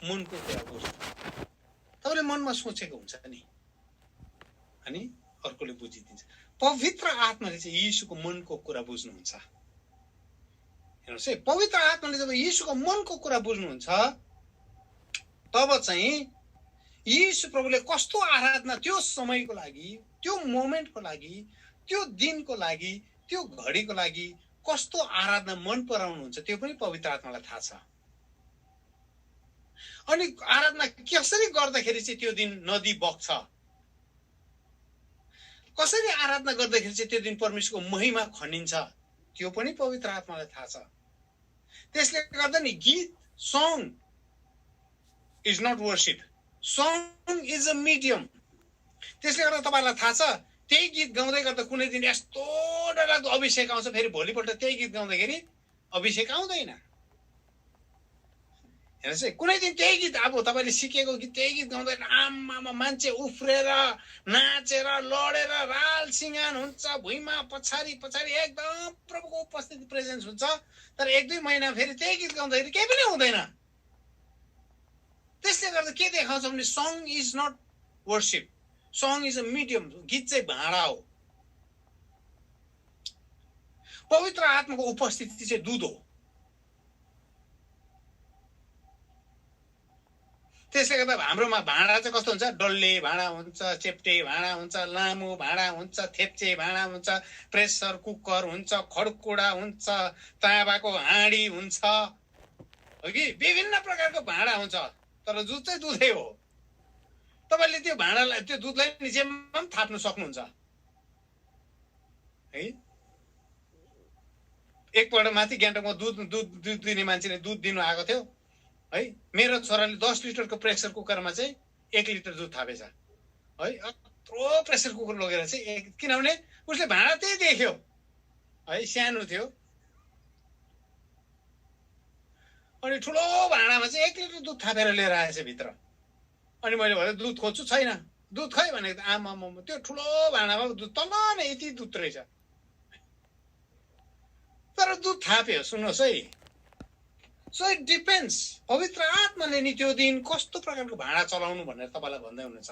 मनको कुरा बुझ्नु। तपाईले मनमा सोचेको हुन्छ नि अनि अर्कोले बुझिदिन्छ। पवित्र आत्माले चाहिँ यीशुको मनको कुरा बुझ्नुहुन्छ। हेर्नुहोस् है, पवित्र आत्माले जब यीशुको मनको कुरा बुझ्नुहुन्छ तब चाहिँ यीशु प्रभुले कस्तो आराधना त्यो समयको लागि, त्यो मोमेन्टको लागि, त्यो दिनको लागि, त्यो घडीको लागि कस्तो आराधना मन पराउनुहुन्छ त्यो पनि पवित्र आत्मालाई थाहा छ। अनि आराधना कसरी गर्दाखेरि चाहिँ त्यो दिन नदी बग्छ, कसरी आराधना गर्दाखेरि चाहिँ त्यो दिन परमेश्वरको महिमा खनिन्छ त्यो पनि पवित्र आत्मालाई थाहा छ। त्यसले गर्दा नि गीत, song is not worship, song is a medium. त्यसले गर्दा तपाईलाई थाहा छ त्यही गीत गाउँदै गर्दा कुनै दिन यस्तो डरलाग्दो अभिषेक आउँछ, फेरि भोलिपल्ट त्यही गीत गाउँदाखेरि अभिषेक आउँदैन। हेर्नुहोस् है, कुनै दिन त्यही गीत, अब तपाईँले सिकेको गीत त्यही गीत गाउँदै आमामा मान्छे उफ्रेर नाचेर लडेर राल सिंगान हुन्छ, भुइँमा पछाडि पछाडि एकदम प्रभुको उपस्थिति प्रेजेन्स हुन्छ। तर एक दुई महिना फेरि त्यही गीत गाउँदाखेरि केही पनि हुँदैन। त्यसले गर्दा के देखाउँछ भने song is not worship, song is a medium. गीत चाहिँ भाँडा हो, पवित्र आत्माको उपस्थिति चाहिँ दुध हो। त्यसले गर्दा हाम्रोमा भाँडा चाहिँ कस्तो हुन्छ, डल्ले भाँडा हुन्छ, चेप्टे भाँडा हुन्छ, लामो भाँडा हुन्छ, थेप्चे भाँडा हुन्छ, प्रेसर कुकर हुन्छ, खडकुडा हुन्छ, ताँबाको हाँडी हुन्छ, हो कि विभिन्न प्रकारको भाँडा हुन्छ। तर दुध चाहिँ दुधै हो। तपाईले त्यो भाँडालाई, त्यो दुधलाई निचेमा पनि थाप्न सक्नुहुन्छ है। एकपल्ट माथि गान्तोकमा दुध दिने मान्छेले दुध दिनु आएको थियो है। मेरो छोराले 10 लिटरको प्रेसर कुकरमा चाहिँ 1 लिटर दुध थापेछ है। यत्रो प्रेसर कुकर लगेर चाहिँ, किनभने उसले भाँडा त्यही देख्यो है, सानो थियो। अनि ठुलो भाँडामा चाहिँ 1 लिटर दुध थापेर लिएर आएछ भित्र। अनि मैले भने दुध खोज्छु, छैन। दुध खै भनेको त आमामा त्यो ठुलो भाँडामा दुध तल नै यति दुध रहेछ। तर दुध थाप्यो। सुन्नुहोस् है, सो इट डिपेन्ड्स। पवित्र आत्माले नि त्यो दिन कस्तो प्रकारको भाँडा चलाउनु भनेर तपाईँलाई भन्दै हुनुहुन्छ,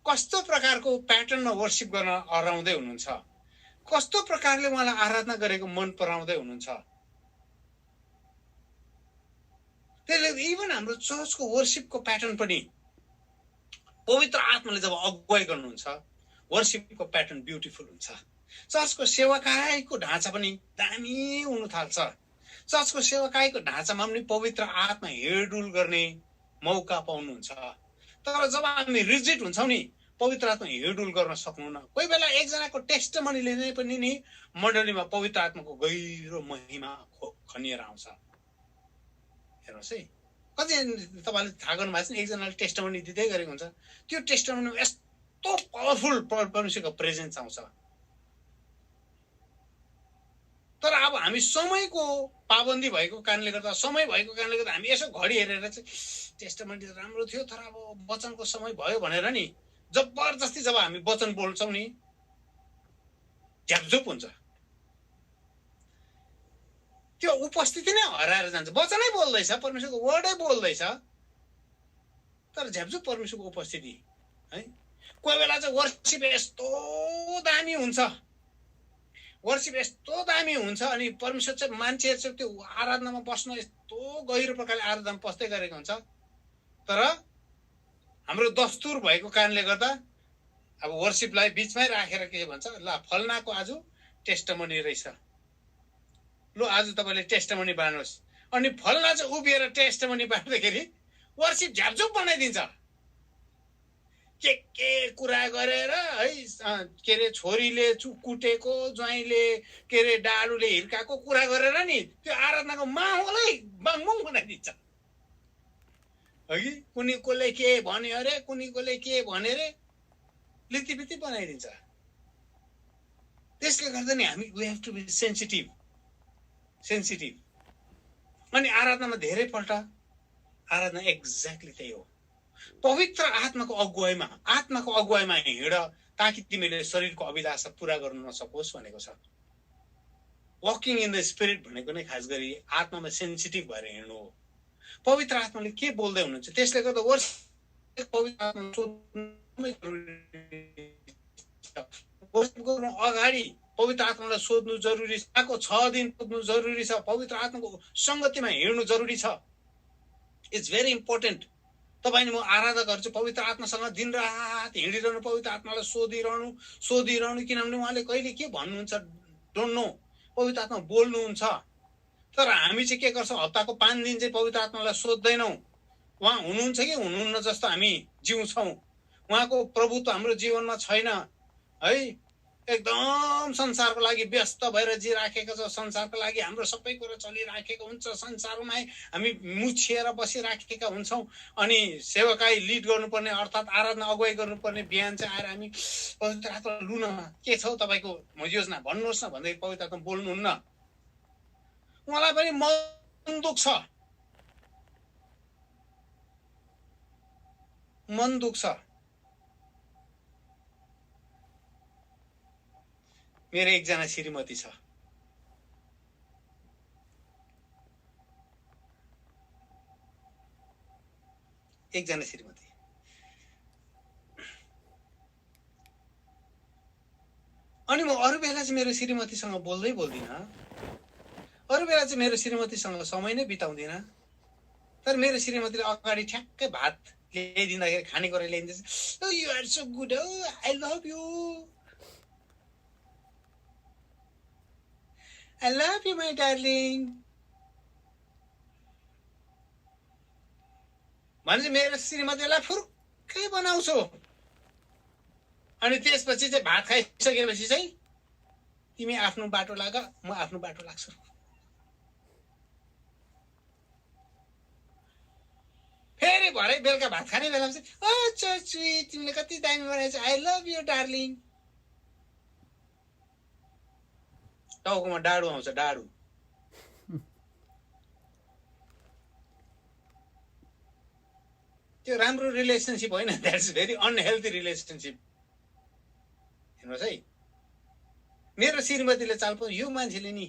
कस्तो प्रकारको प्याटर्नमा वर्शिप गर्न हराउँदै हुनुहुन्छ, कस्तो प्रकारले उहाँलाई आराधना गरेको मन पराउँदै हुनुहुन्छ। त्यसले इभन हाम्रो चर्चको वर्शिपको प्याटर्न पनि पवित्र आत्माले जब अगुवाई गर्नुहुन्छ वर्शिपको प्याटर्न ब्युटिफुल हुन्छ। चर्चको सेवाकाईको ढाँचा पनि दामी हुन थाल्छ। चर्चको सेवाकाईको ढाँचामा पनि पवित्र आत्मा हेरडुल गर्ने मौका पाउनुहुन्छ। तर जब हामी रिजिड हुन्छौँ नि, पवित्र आत्मा हेरडुल गर्न सक्नुहुन्न। कोही बेला एकजनाको टेस्टमनीले नै पनि नि मण्डलीमा पवित्र आत्माको गहिरो महिमा खनिएर आउँछ। हेर्नुहोस् है, कति तपाईँले थाहा गर्नु भएको छ, एकजनाले टेस्टमनी दिँदै गरेको हुन्छ, त्यो टेस्टमनीमा यस्तो पावरफुल परमेश्वरको प्रेजेन्स आउँछ। तर अब हामी समयको पाबन्दी भएको कारणले गर्दा, समय भएको कारणले गर्दा हामी यसो घडी हेरेर चाहिँ टेस्टमनी त राम्रो थियो तर अब वचनको समय भयो भनेर नि जबरजस्ती जब हामी वचन बोल्छौँ नि झ्यापझुप हुन्छ। त्यो उपस्थिति नै हराएर जान्छ। वचनै बोल्दैछ, परमेश्वरको वर्डै बोल्दैछ, तर झ्यापझुप परमेश्वरको उपस्थिति है। कोही बेला चाहिँ वर्शिप यस्तो दामी हुन्छ, वर्शिप यस्तो दामी हुन्छ, अनि परमेश्वर चाहिँ मान्छेहरू चाहिँ त्यो आराधनामा बस्न यस्तो गहिरो प्रकारले आराधनामा पस्दै गरेको हुन्छ। तर हाम्रो दस्तुर भएको कारणले गर्दा अब वर्शिपलाई बिचमै राखेर के भन्छ, ल फलनाको आज टेस्टमनी रहेछ, लु आज तपाईँले टेस्टमनी बाँड्नुहोस्। अनि फलना चाहिँ उभिएर टेस्टमनी बाँड्दाखेरि वर्शिप झ्यापझुप बनाइदिन्छ। के कुरा गरेर है, के अरे छोरीले कुटेको, ज्वाइँले के अरे डाडुले हिर्काएको कुरा गरेर नि त्यो आराधनाको माहौलै बाङबुङ बनाइदिन्छ है। कुनै कसले के भन्यो अरे, कुनै कसले के भन्यो अरे, लितिपिति बनाइदिन्छ। त्यसले गर्दा नि हामी we have to be sensitive. अनि आराधनामा धेरैपल्ट आराधना एक्ज्याक्टली त्यही हो, पवित्र आत्माको अगुवाईमा हिँड ताकि तिमीले शरीरको अभिलाषा पूरा गर्न नसकोस् भनेको छ। वकिङ इन द स्पिरिट भनेको नै खास गरी आत्मामा सेन्सिटिभ भएर हिँड्नु हो। पवित्र आत्माले के बोल्दै हुनुहुन्छ। त्यसले गर्दा वर्षिप पवित्र आत्मा सोध्नु गर्नु अगाडि पवित्र आत्मालाई सोध्नु जरुरी छ। 6 दिन सोध्नु जरुरी छ। पवित्र आत्माको संगतिमा हिँड्नु जरुरी छ। It's very important. तपाईले म आराधकहरु चाहिँ पवित्र आत्मासँग दिनरात हिँडिरहनु, पवित्र आत्मालाई सोधिरहनु, किनभने उहाँले कहिले के भन्नुहुन्छ डोन्ट नो। पवित्र आत्मा बोल्नुहुन्छ, तर हामी चाहिँ के गर्छौँ, हप्ताको 5 दिन चाहिँ पवित्र आत्मालाई सोध्दैनौँ। उहाँ हुनुहुन्छ कि हुनुहुन्न जस्तो हामी जिउँछौँ। उहाँको प्रभुत्व हाम्रो जीवनमा छैन है। एकदम संसारको लागि व्यस्त भएर जिराखेका छौँ। संसारको लागि हाम्रो सबै कुरा चलिराखेको हुन्छ। संसारमै हामी मुछिएर बसिराखेका हुन्छौँ। अनि सेवकाई लिड गर्नुपर्ने अर्थात् आराधना अगुवाई गर्नुपर्ने बिहान चाहिँ आएर हामी पवित्र आत्मा लुन के छ तपाईको योजना भन्नुहोस् न भन्दै पवित्र आत्मा बोल्नुहुन्न। उहाँलाई पनि मन दुख्छ, मन दुख्छ। मेरो एकजना श्रीमती छ, एकजना श्रीमती। अनि म अरू बेला चाहिँ मेरो श्रीमतीसँग बोल्दै बोल्दिनँ, अरू बेला चाहिँ मेरो श्रीमतीसँग समय नै बिताउँदिनँ। तर मेरो श्रीमतीले अगाडि ठ्याक्कै भात ल्याइदिँदाखेरि खानेकुरा ल्याइदिन्छ, you are so good, I love you, I love you, my darling. भने मेरो श्रीमतीलाई फुर्कै बनाउँछु। अनि त्यसपछि चाहिँ भात खाइसकेपछि चाहिँ तिमी आफ्नो बाटो लाग, म आफ्नो बाटो लाग्छु। फेरि भरे बेलुका भात खाने बेलामा चाहिँ अच्छा स्वीट, तिमीले कति दामी बनाएछ, आई लभ यु डार्लिङ। टाउकोमा डाडु आउँछ, डाडु। त्यो राम्रो रिलेसनशिप होइन, द्याट्स भेरी अनहेल्दी रिलेसनशिप। हेर्नुहोस् है, मेरो श्रीमतीले चाल पाउँछ, यो मान्छेले नि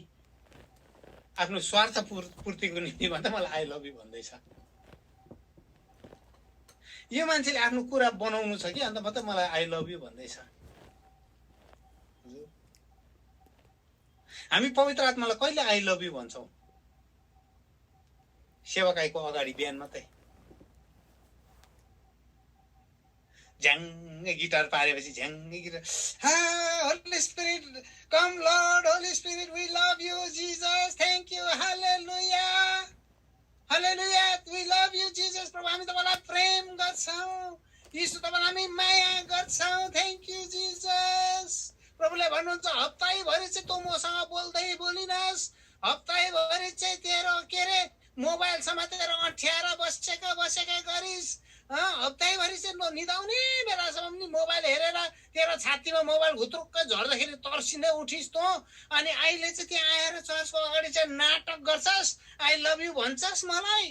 आफ्नो स्वार्थ पूर्तिको निम्ति भन्दा मलाई आई लभ यु भन्दैछ। यो मान्छेले आफ्नो कुरा बनाउनु छ कि अन्त मात्रै मलाई आई लभ यु भन्दैछ। हामी पवित्र आत्मालाई कहिले आई लभ यु भन्छौँ? सेवकाईको अगाडि बिहान मात्रै झ्याङ्गै गिटार पारेपछि झ्याङ्गै guitar, holy spirit come lord, holy spirit we love you Jesus, thank you, hallelujah hallelujah, we love you Jesus. प्रभु हामी तपाईलाई प्रेम गर्छौँ, यीशु तपाईलाई हामी माया गर्छौँ, थ्याङ्क यू जीसस। प्रभुले भन्नुहुन्छ हप्तैभरि चाहिँ तँ मसँग बोल्दै बोलिनस्, हप्तैभरि चाहिँ तेरो के अरे मोबाइल समातेर अँठ्याएर बसेका गरिस्, हप्तैभरि चाहिँ निदाउने बेलासम्म पनि मोबाइल हेरेर तेरो छातीमा मोबाइल घुत्रुक्क झर्दाखेरि तर्सिँदै उठिस् तँ, अनि अहिले चाहिँ त्यहाँ आएर चर्चको अगाडि चाहिँ नाटक गर्छस्, आई लभ यु भन्छस् मलाई।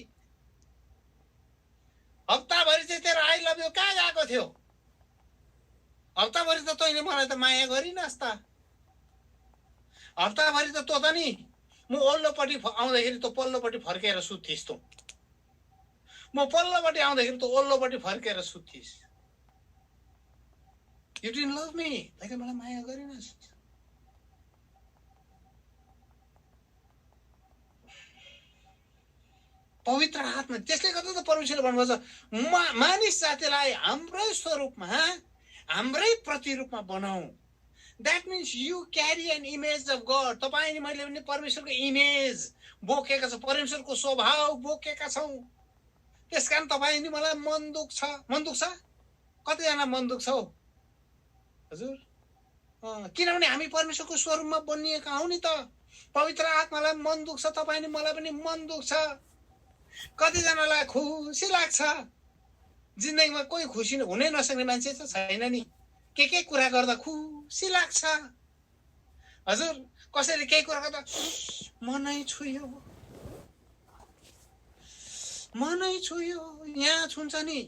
हप्ताभरि चाहिँ तेरो आई लभ यु कहाँ गएको थियो? हप्ताभरि त तैँले मलाई त माया गरिनस् त। हप्ताभरि त तँ त नि म ओल्लोपट्टि आउँदाखेरि त पल्लोपट्टि फर्केर सुत्थिस् तँ, म पल्लोपट्टि आउँदाखेरि त ओल्लोपट्टि फर्केर सुत्थिस्। यु डिडन्ट लभ मी, तैँले मलाई माया गरिनस्। पवित्र आत्मा, त्यसले गर्दा त परमेश्वरले भन्नुभएको छ मानिस जातिलाई हाम्रै स्वरूपमा हाम्रै प्रतिरूपमा बनाऊ। That means you carry an image of God. तपाईँ मैले पनि परमेश्वरको इमेज बोकेका छौँ, परमेश्वरको स्वभाव बोकेका छौँ। त्यस कारण तपाईँ नि मलाई मन दुख्छ, मन दुख्छ। कतिजना मन दुख्छ हौ हजुर? किनभने हामी परमेश्वरको स्वरूपमा बनिएका हौ नि त। पवित्र आत्मालाई मन दुख्छ, तपाईँ नि मलाई पनि मन दुख्छ। कतिजनालाई खुसी लाग्छ, जिन्दगीमा कोही खुसी हुनै नसक्ने मान्छे त छैन नि। के कुरा गर्दा खुसी लाग्छ हजुर। कसैले केही कुरा गर्दा मनै छुयो, मनै छुयो, यहाँ छुन्छ नि।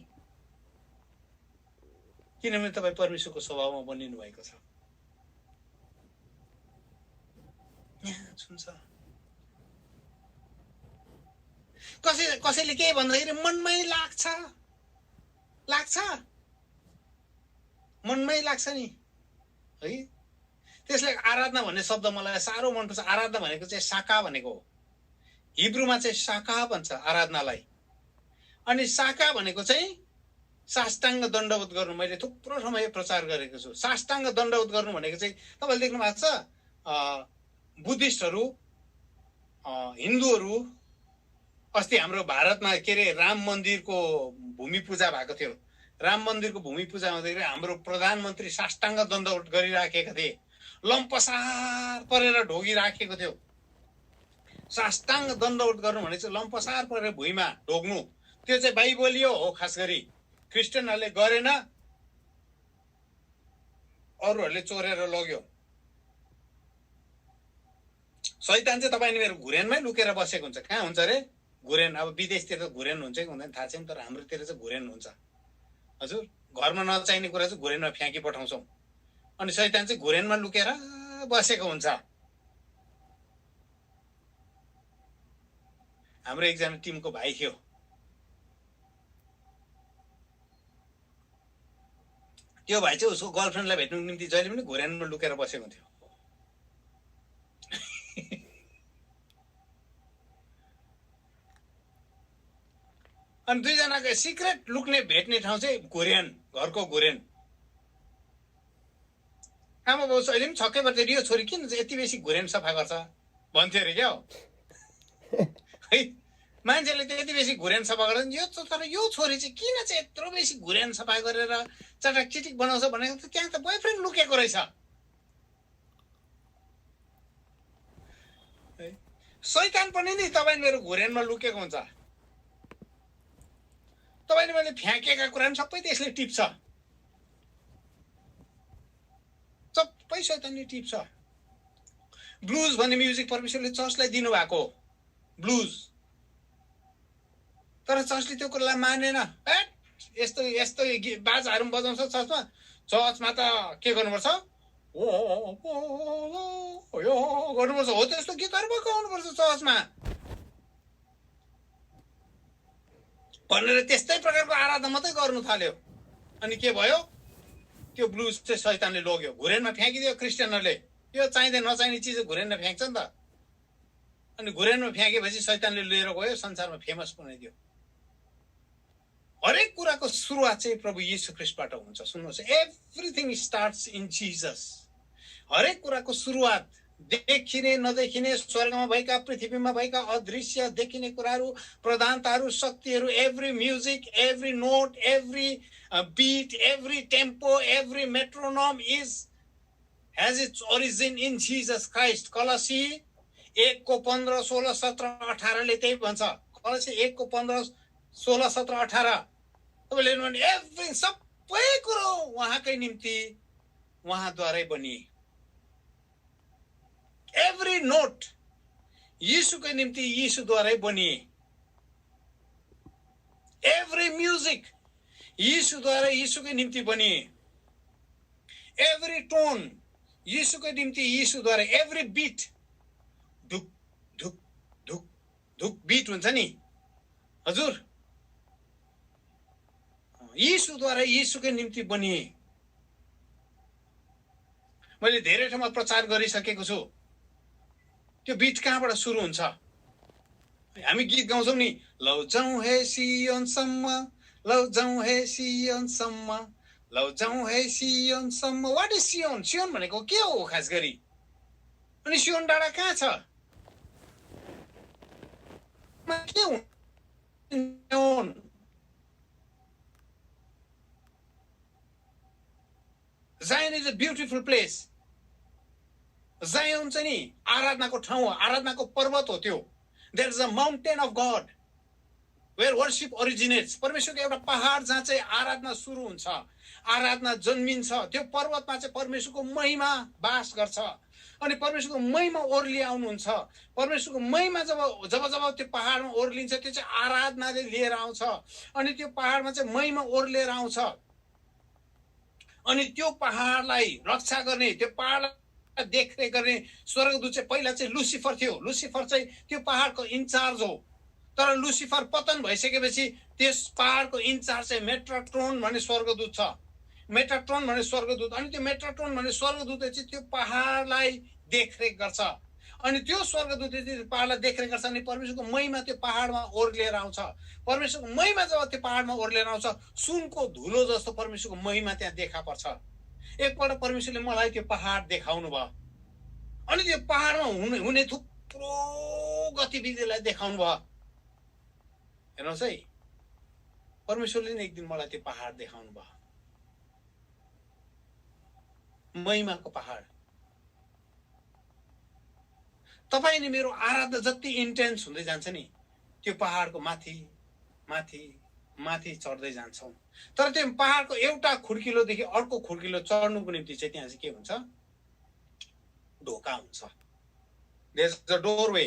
किनभने तपाईँ परमेश्वरको स्वभावमा बनिनु भएको छ, यहाँ छुन्छ। कसैले के भन्दाखेरि मनमै लाग्छ मनमै लाग्छ नि है। त्यसले आराधना भन्ने शब्द मलाई साह्रो मनपर्छ। आराधना भनेको चाहिँ शाखा भनेको हो। हिब्रूमा चाहिँ शाखा भन्छ आराधनालाई। अनि शाखा भनेको चाहिँ साष्टाङ्ग दण्डवत गर्नु। मैले थुप्रो समय प्रचार गरेको छु। साष्टाङ्ग दण्डवत गर्नु भनेको चाहिँ तपाईँले देख्नु भएको छ, बुद्धिस्टहरू, हिन्दूहरू, अस्ति हाम्रो भारतमा के अरे राम मन्दिरको भूमि पूजा भएको थियो। राम मन्दिरको भूमि पूजा हुँदाखेरि हाम्रो प्रधानमन्त्री साष्टाङ्ग दण्डवत गरिराखेका थिए। लम्पसार परेर ढोगिराखेको थियो। साष्टाङ्ग दण्डवत गर्नु भने चाहिँ लम्पसार परेर भुइँमा ढोग्नु, त्यो चाहिँ बाइबलीय हो। खास गरी क्रिस्चियनहरूले गरेन, अरूहरूले चोरेर लग्यो। शैतान चाहिँ तपाईँ मेरो घुरेनमै लुकेर बसेको हुन्छ। कहाँ हुन्छ अरे घुरेन? अब विदेशतिर त घुरेन हुन्छ कि हुँदैन थाहा छैन, तर हाम्रोतिर चाहिँ घुरेन हुन्छ। हजुर, घरमा नचाहिने कुरा चाहिँ घुरेनमा फ्याँकी पठाउँछौँ। अनि शैतान चाहिँ घुरेनमा लुकेर बसेको हुन्छ। हाम्रो एकजना टिमको भाइ थियो, त्यो भाइ चाहिँ उसको गर्लफ्रेन्डलाई भेट्नुको निम्ति जहिले पनि घुरेनमा लुकेर बसेको थियो। अनि दुईजनाको सिक्रेट लुक्ने भेट्ने ठाउँ चाहिँ घुरेन, घरको घुरेन। आमा बाउ अहिले पनि छक्कै पर्थ्यो, यो छोरी किन चाहिँ यति बेसी घुरेन सफा गर्छ भन्थ्यो अरे क्या हो है। मान्छेले त यति बेसी घुरेन सफा गर्छ, तर यो छोरी चाहिँ किन चाहिँ यत्रो बेसी घुरेन सफा गरेर चटाक चिटिक बनाउँछ भनेको त त्यहाँ त बोयफ्रेन्ड लुकेको रहेछ। शैतान पनि नि तपाईँ मेरो घुरेनमा लुकेको हुन्छ। तपाईँले मैले फ्याँकेका कुरा पनि सबै त्यसले टिप्छ, सबै शैतानले टिप्छ। ब्लुज भन्ने म्युजिक परमेश्वरले चर्चलाई दिनुभएको, ब्लुज, तर चर्चले त्यो कुरालाई मानेन। यस्तो यस्तो बाजाहरू बजाउँछ चर्चमा। चर्चमा त के गर्नुपर्छ, गर्नुपर्छ हो, त्यस्तो गीतहरू बजाउनुपर्छ चर्चमा भनेर त्यस्तै प्रकारको आराधना मात्रै गर्नु थाल्यो। अनि के भयो, त्यो ब्लुज चाहिँ शैतानले लग्यो, घुरेनमा फ्याँकिदियो। क्रिस्चियनहरूले यो चाहिँदै नचाहिने चिज घुरेनमा फ्याँक्छ नि त। अनि घुरेनमा फ्याँकेपछि शैतानले लिएर गयो, संसारमा फेमस बनाइदियो। हरेक कुराको सुरुवात चाहिँ प्रभु येशू ख्रीष्टबाट हुन्छ। सुन्नुहोस्, एभ्रिथिङ स्टार्ट्स इन जिजस। हरेक कुराको सुरुवात, देखिने नदेखिने, स्वर्गमा भएका, पृथ्वीमा भएका अदृश्य देखिने कुराहरू, प्रधानताहरू, शक्तिहरू, every music, every note, every beat, every tempo, every metronome has its origin in Jesus Christ. कलसी 1:15, 16, 17, 18 त्यही भन्छ। कलसी 1:15, 16, 17, 18 तपाईँले हेर्नु, एभ्री सबै कुरो उहाँकै निम्ति उहाँद्वारै बनिए। एभ्री नोट यीशुकै निम्ति यीशुद्वारै बनिए। एभ्री म्युजिक यीशुद्वारा यीशुकै निम्ति बनिए। एभ्री टोन यीशुकै निम्ति यीशुद्वारा। एभ्री बीट, धुक धुक धुक धुक बीट हुन्छ नि हजुर, यीशुद्वारा यीशुकै निम्ति बनिए। मैले धेरै ठाउँमा प्रचार गरिसकेको छु। त्यो बीट कहाँबाट सुरु हुन्छ? हामी गीत गाउँछौँ नि, लौ जाउँ हे सियोनसम्म, लौ जाउँ हे सियोनसम्म, लौ जाउँ हे सियोनसम्म। What is सियोन? सियोन भनेको के हो खास गरी? अनि सियोन डाँडा कहाँ छ? के हो? Zion is a beautiful place. Zion चाहिँ नि आराधनाको ठाउँ हो, आराधनाको पर्वत हो त्यो। There is a mountain of God where worship originates. परमेश्वरको एउटा पहाड जहाँ चाहिँ आराधना सुरु हुन्छ, आराधना जन्मिन्छ। त्यो पर्वतमा चाहिँ परमेश्वरको महिमा वास गर्छ। अनि परमेश्वरको महिमा ओर्ली आउनुहुन्छ। परमेश्वरको महिमा जब त्यो पहाडमा ओर्लिन्छ, त्यो चाहिँ आराधनाले लिएर आउँछ। अनि त्यो पहाडमा चाहिँ महिमा ओर्लिएर आउँछ। अनि त्यो पहाडलाई रक्षा गर्ने, त्यो पहाडलाई देखरेख गर्ने स्वर्गदूत चाहिँ पहिला चाहिँ लुसिफर थियो। लुसिफर चाहिँ त्यो पहाडको इन्चार्ज हो। तर लुसिफर पतन भइसकेपछि त्यस पहाडको इन्चार्ज चाहिँ मेट्रोट्रोन भन्ने स्वर्गदूत छ। मेट्रोट्रोन भन्ने स्वर्गदूत, अनि त्यो मेट्रोट्रोन भन्ने स्वर्गदूतले चाहिँ त्यो पहाडलाई देखरेख गर्छ। अनि त्यो स्वर्गदूतले चाहिँ पहाडलाई देखरेख गर्छ अनि परमेश्वरको महिमा त्यो पहाडमा ओर्लिएर आउँछ। परमेश्वरको महिमा जब त्यो पहाडमा ओर्लिएर आउँछ, सुनको धुलो जस्तो परमेश्वरको महिमा त्यहाँ देखा पर्छ। एकपल्ट परमेश्वरले मलाई त्यो पहाड देखाउनु भयो, अनि त्यो पहाडमा हुने थुप्रो गतिविधिलाई देखाउनु भयो। हेर्नुहोस् है, परमेश्वरले नै एक दिन मलाई त्यो पहाड देखाउनु भयो, महिमाको पहाड। तपाईँ नि मेरो आराधना जति इन्टेन्स हुँदै जान्छ नि, त्यो पहाडको माथि माथि माथि चढ्दै जान्छौँ। तर त्यो पहाडको एउटा खुड्किलोदेखि अर्को खुड्किलो चढ्नुको निम्ति चाहिँ त्यहाँ चाहिँ के हुन्छ? ढोका हुन्छ। There is a doorway.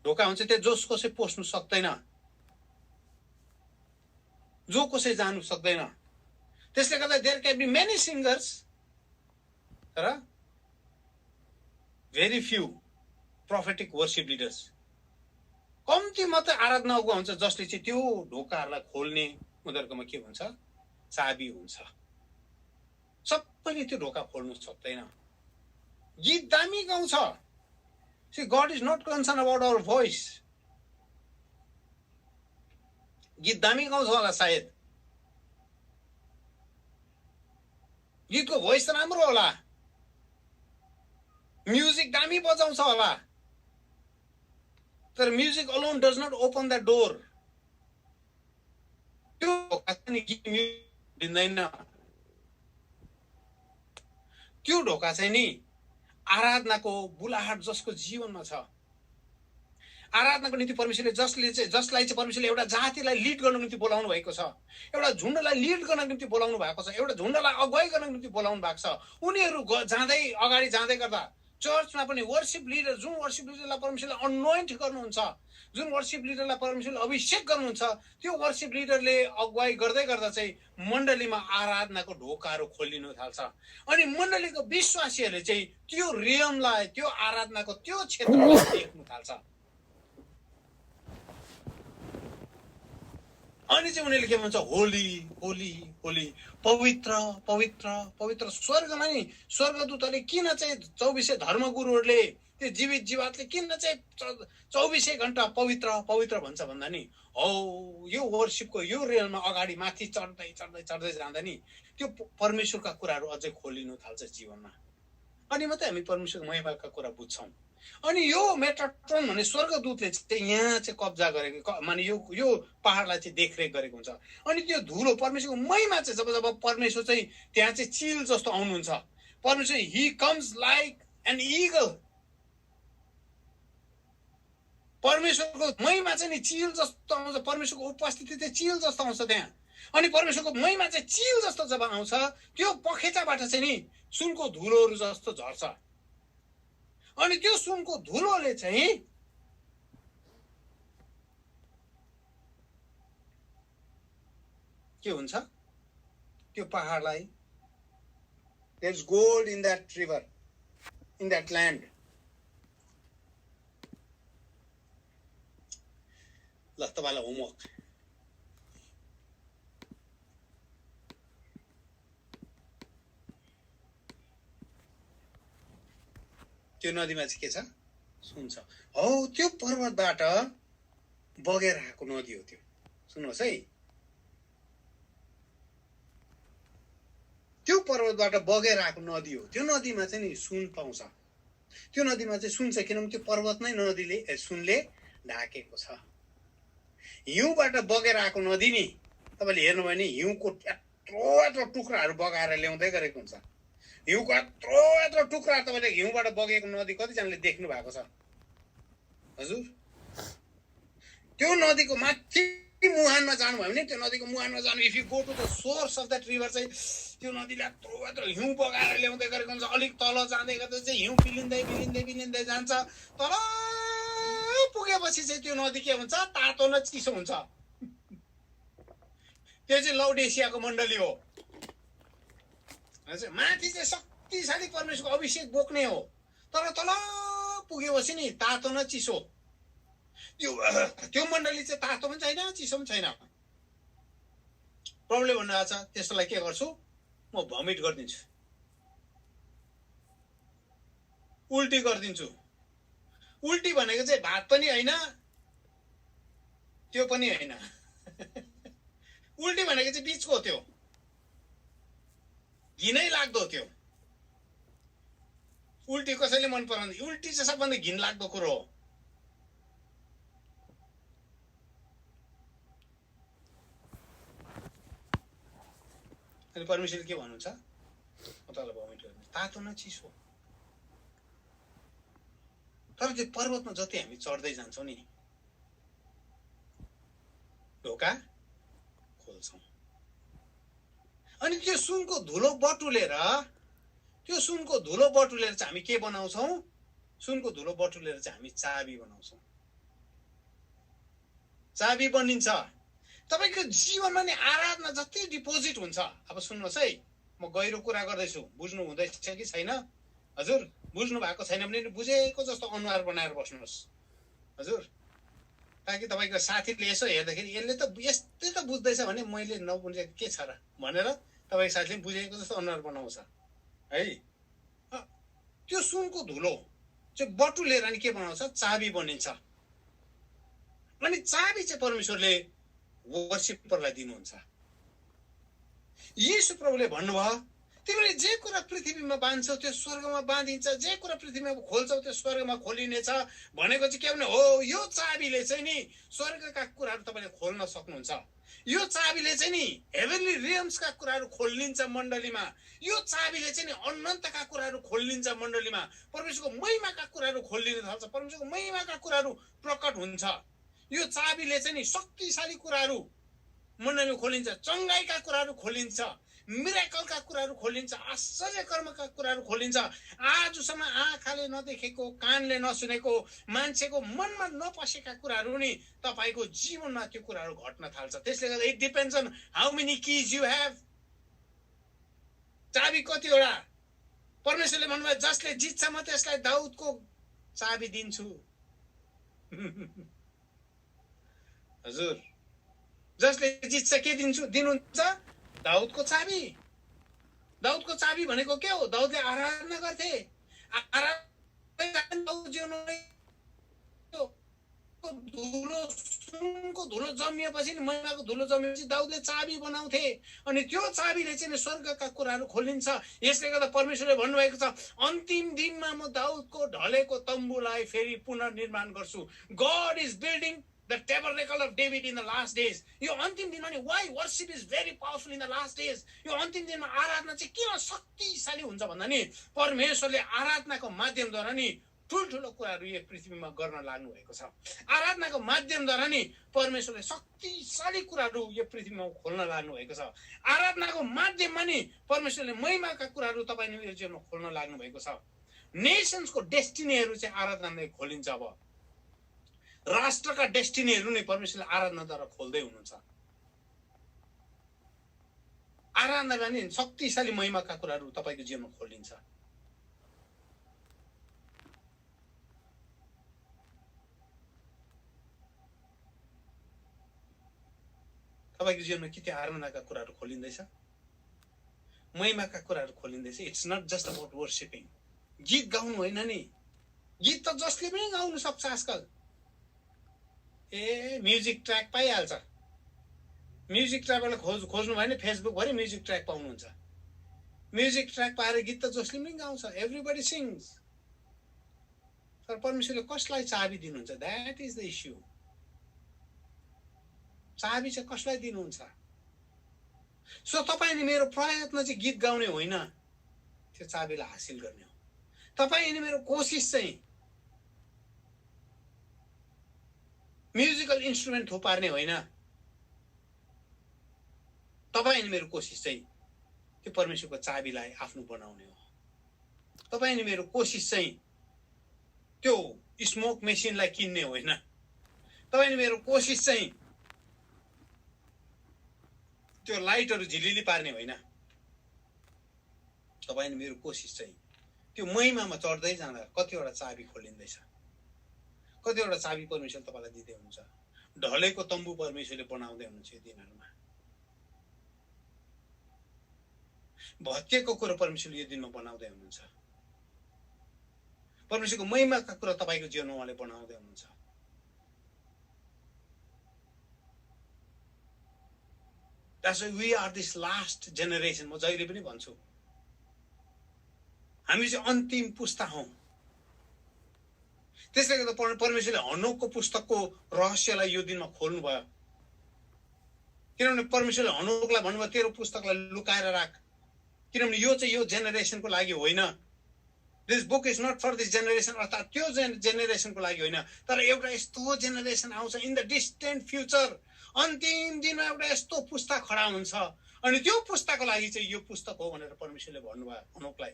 ढोका हुन्छ, त्यो जोस कसै पस्नु सक्दैन, जो कसै जानु सक्दैन। त्यसले गर्दा there can be many singers, तर very few prophetic worship leaders. कम्ती मात्रै आराधनाको हुन्छ जसले चाहिँ त्यो ढोकाहरूलाई खोल्ने उनीहरूकोमा के हुन्छ? चाबी हुन्छ। सबैले त्यो ढोका खोल्नु सक्दैन। गीत दामी गाउँछ। See, God is not concerned about our voice. गीत दामी गाउँछ होला सायद, गीतको भोइस राम्रो होला, म्युजिक दामी बजाउँछ होला, तर music alone does not open the door. त्यो ढोका चाहिँ गीत म्युजिक दिँदैन। त्यो ढोका चाहिँ नि आराधनाको बुलाहाट जसको जीवनमा छ। आराधनाको निम्ति परमेश्वरले जसलाई चाहिँ परमेश्वरले एउटा जातिलाई लिड गर्नको निम्ति बोलाउनु भएको छ, एउटा झुन्डलाई लिड गर्नको निम्ति बोलाउनु भएको छ, एउटा झुन्डलाई अगुवाई गर्नको निम्ति बोलाउनु भएको छ। उनीहरू जाँदै अगाडि जाँदै गर्दा चर्चमा पनि वर्शिप लिडर, जुन वर्शिप लिडरलाई परमेश्वरले अनोइन्ट गर्नुहुन्छ, जुन वर्शिप लिडरलाई परमेश्वरले अभिषेक गर्नुहुन्छ, त्यो वर्शिप लिडरले अगुवाई गर्दै गर्दा चाहिँ मण्डलीमा आराधनाको ढोकाहरू खोलिनु थाल्छ। अनि मण्डलीको विश्वासीहरूले चाहिँ त्यो रियमलाई, त्यो आराधनाको त्यो क्षेत्रलाई देख्नु थाल्छ। अनि चाहिँ उनीहरूले के भन्छ? होली होली होली, पवित्र पवित्र पवित्र। स्वर्गमा नि स्वर्गदूतहरूले किन चाहिँ 24 धर्मगुरुहरूले, त्यो जीवित जीवातले किन चाहिँ 24 घण्टा पवित्र पवित्र भन्छ भन्दा नि, हो यो वर्शिपको यो रेलमा अगाडि माथि चढ्दै चढ्दै चढ्दै जाँदा नि त्यो परमेश्वरका कुराहरू अझै खोलिनु थाल्छ जीवनमा। अनि मात्रै हामी परमेश्वरको महिमाका कुरा बुझ्छौँ। अनि यो मेट्रोट्रोन भन्ने स्वर्गदूतले चाहिँ यहाँ चाहिँ कब्जा गरेको, माने यो पहाडलाई चाहिँ देखरेख गरेको हुन्छ। अनि त्यो धुलो परमेश्वरको महिमा चाहिँ जब परमेश्वर चाहिँ त्यहाँ चाहिँ चिल जस्तो आउनुहुन्छ, परमेश्वर he comes like an eagle. परमेश्वरको महिमा चाहिँ नि चिल जस्तो आउँछ, परमेश्वरको उपस्थिति चाहिँ चिल जस्तो आउँछ त्यहाँ। अनि परमेश्वरको महिमा चाहिँ चिल जस्तो जब आउँछ, त्यो पखेचाबाट चाहिँ नि सुनको धुलोहरू जस्तो झर्छ। अनि त्यो सुनको धुलोले चाहिँ के हुन्छ? त्यो पहाडलाई, there is gold in that river, in that land. ल तपाईँलाई होमवर्क, त्यो नदीमा चाहिँ के छ? सुन छ। हो त्यो पर्वतबाट बगेर आएको नदी हो त्यो। सुन्नुहोस् है, त्यो पर्वतबाट बगेर आएको नदी हो। त्यो नदीमा चाहिँ नि सुन पाउँछ। त्यो नदीमा चाहिँ सुन छ, किनभने त्यो पर्वत नै नदीले सुनले ढाकेको छ। हिउँबाट बगेर आएको नदी नि तपाईँले हेर्नुभयो भने हिउँको यत्रो टुक्राहरू बगाएर ल्याउँदै गरेको हुन्छ। हिउँको यत्रो टुक्रा तपाईँले हिउँबाट बगेको नदी कतिजनाले देख्नु भएको छ? हजुर, त्यो नदीको माथि मुहानमा जानुभयो भने, त्यो नदीको मुहानमा जानु, if you go to the source of that river चाहिँ त्यो नदीले यत्रो हिउँ बगाएर ल्याउँदै गरेको हुन्छ। अलिक तल जाँदै गर्दा चाहिँ हिउँ पिलिँदै पिलिँदै पिलिँदै जान्छ। तर पुगेपछि चाहिँ त्यो नदी के हुन्छ? तातो न चिसो हुन्छ। त्यो चाहिँ लौडेसियाको मण्डली हो। माथि चाहिँ शक्तिशाली परमेश्वरको अभिषेक बोक्ने हो, तर तल पुगेपछि नि तातो न चिसो। त्यो मण्डली चाहिँ तातो पनि छैन चिसो पनि छैन। प्रभुले भन्नुभएको छ त्यसलाई के गर्छु म भमिट गरिदिन्छु, उल्टी गरिदिन्छु। उल्टी भनेको चाहिँ भात पनि होइन त्यो पनि होइन उल्टी भनेको चाहिँ बीचको त्यो घिनै लाग्दो त्यो। उल्टी कसैले मन पराउँदैन, उल्टी चाहिँ सबभन्दा घिन लाग्दो कुरो हो। अनि परमेश्वरले के भन्नुहुन्छ, म तँलाई भमिट गर्छु, तातो न चिसो। तर त्यो पर्वतमा जति हामी चढ्दै जान्छौँ नि ढोका खोल्छौँ। अनि त्यो सुनको धुलो बटुलेर चाहिँ हामी के बनाउँछौँ, सुनको धुलो बटुलेर चाहिँ हामी चाबी बनाउँछौँ। चाबी बनिन्छ। तपाईको जीवनमा नि आराधना जति डिपोजिट हुन्छ। अब सुन्नुहोस् है, म गहिरो कुरा गर्दैछु, बुझ्नु हुँदैछ कि छैन? हजुर बुझ्नु भएको छैन भने बुझेको जस्तो अनुहार बनाएर बस्नुहोस् हजुर, ताकि तपाईँको साथीले यसो हेर्दाखेरि यसले त यस्तै त बुझ्दैछ भने मैले नबुझेको के छ र भनेर तपाईँको साथीले बुझेको जस्तो अनुहार बनाउँछ है। त्यो सुनको धुलो चाहिँ बटुलेर अनि के बनाउँछ, चाबी बनिन्छ। अनि चाबी चाहिँ परमेश्वरले वर्शिपरलाई दिनुहुन्छ। येशू प्रभुले भन्नुभयो तिमीले जे कुरा पृथ्वीमा बाँध्छौ त्यो स्वर्गमा बाँधिन्छ, जे कुरा पृथ्वीमा खोल्छौ त्यो स्वर्गमा खोलिनेछ भनेको चाहिँ के भने हो, यो चाबीले चाहिँ नि स्वर्गका कुराहरू तपाईँले खोल्न सक्नुहुन्छ। यो चाबीले चाहिँ नि हेभेनली रियम्सका कुराहरू खोलिन्छ मण्डलीमा। यो चाबीले चाहिँ नि अनन्तका कुराहरू खोलिन्छ मण्डलीमा। परमेश्वरको महिमाका कुराहरू खोलिन थाल्छ, परमेश्वरको महिमाका कुराहरू प्रकट हुन्छ। यो चाबीले चाहिँ नि शक्तिशाली कुराहरू मण्डलीमा खोलिन्छ, चङ्गाइका कुराहरू खोलिन्छ, मिरेकलका कुराहरू खोलिन्छ, आश्चर्य कर्मका कुराहरू खोलिन्छ। आजसम्म आँखाले नदेखेको, कानले नसुनेको, मान्छेको मनमा नपसेका कुराहरू नि तपाईको जीवनमा त्यो कुराहरू घट्न थाल्छ। त्यसले गर्दा it depends on how many keys you have. चाबी कतिवटा? परमेश्वरले भन्नुभयो जसले जित्छ म त्यसलाई दाउदको चाबी दिन्छु। हजुर जसले जित्छ के दिन्छु, दिनुहुन्छ दाउदको चाबी। दाउदको चाबी भनेको के हो? दाउदले आराधना गर्थे, धुलो सुनको धुलो जमिएपछि नि, महिमाको धुलो जमिएपछि दाउदले चाबी बनाउँथे। अनि त्यो चाबीले चाहिँ स्वर्गका कुराहरू खोलिन्छ। यसले गर्दा परमेश्वरले भन्नुभएको छ अन्तिम दिनमा म दाउदको ढलेको तम्बुलाई फेरि पुनर्निर्माण गर्छु। God is building the tabernacle of David in the last days. यो अन्तिम दिनमा नि why worship is very powerful in the last days. यो अन्तिम दिनमा आराधना चाहिँ किन शक्तिशाली हुन्छ भन्दा नि परमेश्वरले आराधनाको माध्यमद्वारा नि ठुलठुलो कुराहरू यो पृथ्वीमा गर्न लाग्नु भएको छ। आराधनाको माध्यमद्वारा नि परमेश्वरले शक्तिशाली कुराहरू यो पृथ्वीमा खोल्न लाग्नु भएको छ। आराधनाको माध्यममा नि परमेश्वरले महिमाका कुराहरू तपाईको जीवनमा खोल्न लाग्नु भएको छ। नेसन्सको डेस्टिनीहरू चाहिँ आराधनाले खोलिन्छ। अब राष्ट्रका डेस्टिनीहरू नै परमेश्वरले आराधनाद्वारा खोल्दै हुनुहुन्छ। आराधनाले नि शक्तिशाली महिमाका कुराहरू तपाईको जीवनमा खोलिन्छ। तपाईको जीवनमा के त्यो आराधनाका कुराहरू खोलिँदैछ, महिमाका कुराहरू खोलिँदैछ? It's not just about worshipping. गीत गाउनु होइन नि, गीत त जसले पनि गाउन सक्छ आजकल। म्युजिक ट्र्याक पाइहाल्छ। म्युजिक ट्र्याकलाई खोज्नु भयो भने फेसबुक भरि म्युजिक ट्र्याक पाउनुहुन्छ। म्युजिक ट्र्याक पाएर गीत त जसले पनि गाउँछ, एभ्रीबडी सिङ्स। तर परमेश्वरले कसलाई चाबी दिनुहुन्छ? That is the issue. चाबी चाहिँ कसलाई दिनुहुन्छ? सो तपाईँ अनि मेरो प्रयत्न चाहिँ गीत गाउने होइन, त्यो चाबीलाई हासिल गर्ने हो। तपाईँ अनि मेरो कोसिस चाहिँ म्युजिकल इन्स्ट्रुमेन्ट थुपार्ने होइन, तपाईँ अनि मेरो कोसिस चाहिँ त्यो परमेश्वरको चाबीलाई आफ्नो बनाउने हो। तपाईँ अनि मेरो कोसिस चाहिँ त्यो स्मोक मेसिनलाई किन्ने होइन। तपाईँ अनि मेरो कोसिस चाहिँ त्यो लाइटहरू झिलिली पार्ने होइन। तपाईँ अनि मेरो कोसिस चाहिँ त्यो महिमामा चढ्दै जाँदा कतिवटा चाबी खोलिँदैछ, कतिवटा चाबी परमेश्वरले तपाईँलाई दिँदै हुनुहुन्छ। ढलेको तम्बु परमेश्वरले बनाउँदै हुनुहुन्छ यो दिनहरूमा। भत्किएको कुरो परमेश्वरले यो दिनमा बनाउँदै हुनुहुन्छ। परमेश्वरको महिमाका कुरा तपाईँको जीवनमा उहाँले बनाउँदै हुनुहुन्छ। That's why we are this last generation. म जहिले पनि भन्छु हामी चाहिँ अन्तिम पुस्ता हौं। त्यसले गर्दा परमेश्वरले हनोकको पुस्तकको रहस्यलाई यो दिनमा खोल्नु भयो। किनभने परमेश्वरले हनोकलाई भन्नुभयो तेरो पुस्तकलाई लुकाएर राख, किनभने यो चाहिँ यो जेनेरेसनको लागि होइन। This book is not for this generation, अर्थात् त्यो जेनेरेसनको लागि होइन, तर एउटा यस्तो जेनेरेसन आउँछ इन द डिस्टेन्ट फ्युचर। अन्तिम दिनमा एउटा यस्तो पुस्ता खडा हुन्छ अनि त्यो पुस्ताको लागि चाहिँ यो पुस्तक हो भनेर परमेश्वरले भन्नुभयो हनोकलाई।